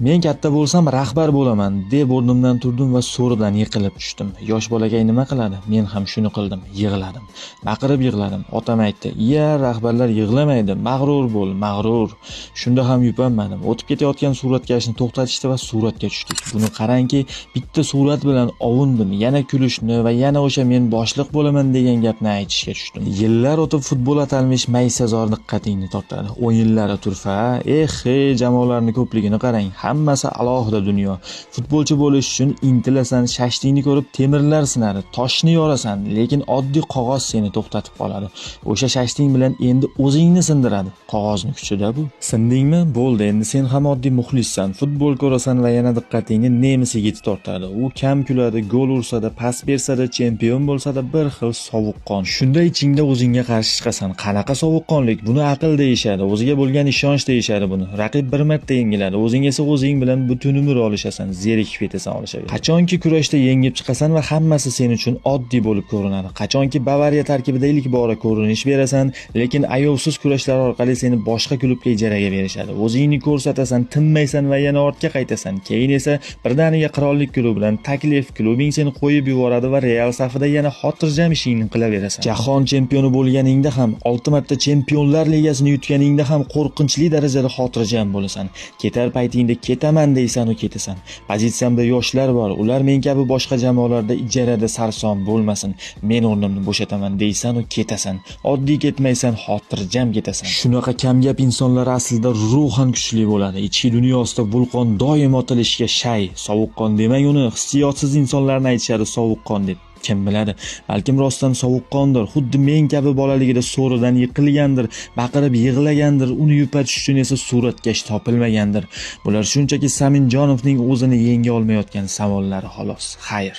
Men katta bo'lsam rahbar bo'laman deb o'rnimdan turdim va so'ridan yiqilib tushdim. Yosh bolakay nima qiladi? Men ham shuni qildim, yig'ladim. Baqirib yig'ladim. Otam aytdi: "Ya, rahbarlar yig'lamaydi, mag'rur bo'l, mag'rur." Shunda ham yupanmadim. O'tib ketayotgan suratkashni to'xtatishdi va suratga tushdik. Buni qarangki, bitta surat bilan ovundim. Yana kulishni va yana o'sha men boshliq bo'laman degan gapni aytishga tushdim. Yillar o'tib futbol atalmish maysazor diqqatingni tortadi. O'yinlari turfa, jamoalarning ko'pligini qarang. Hammasi alohida dunyo. Futbolchi bo'lish uchun intilasan, shashtingni ko'rib temirlar sinadi, toshni yorasan, lekin oddiy qog'oz seni to'xtatib qoladi. O'sha shashting bilan endi o'zingni sindiradi. Qog'ozni kuchida bu. Sindingmi? Bo'ldi, endi sen ham oddiy muxlissan. Futbol ko'rasan va yana diqqatingni nemis yigiti tortadi. U kam kuladi, gol ursa-da, pas bersa-da, chempion bo'lsa-da bir xil sovuqqon. Shunda ichingda o'zingga qarshi chiqasan. Qanaqa sovuqqonlik? Buni aql deyishadi. O'ziga bo'lgan ishonch deyishadi buni. Raqib bir marta yengiladi. O'zing esa o'zing bilan butun umr olishasan, zerikib ketasan olishaga. Qachonki kurashda yengib chiqasan va hammasi sen uchun oddiy bo'lib ko'rinadi. Qachonki Bavariya tarkibida ilk bora ko'rinish berasan, lekin ayovsiz kurashlar orqali seni boshqa klubga ijaraga berishadi. O'zingni ko'rsatasan, tinmaysan va yana ortga qaytasan. Keyin esa birdaniga qirollik klubi bilan taklif, klubing seni qo'yib yuboradi va Real safida yana xotirjam ishingni qilaverasan. Jahon chempioni bo'lganingda ham, 6 marta Chempionlar Ligasini yutganingda ham qo'rqinchli darajada xotirjam bo'lasan. Ketar paytingda ketaman deysan u ketasan. Pozitsiyamda yoshlar bor. Ular men kabi boshqa jamoalarda ijarada sarson bo'lmasin. Men o'rnimni bo'shataman deysan u ketasan. Oddiy ketmaysan, xotirjam ketasan. Shunaqa kamgap insonlar aslida ruhan kuchli bo'ladi. Ichki dunyosida vulqon doim otilishga shay. Sovuqqon demang uni, hissiyotsiz insonlarni aytishadi sovuqqon deb. Kim biladi, balkim rostdan sovuqqondir. Xuddi men kabi bolaligida so'ridan yiqilgandir, baqirib yig'lagandir, uni yupatish uchun esa suratkash topilmagandir. Bular shunchaki Saminjonovning o'zini yenga olmayotgan savollari xolos. Xayr.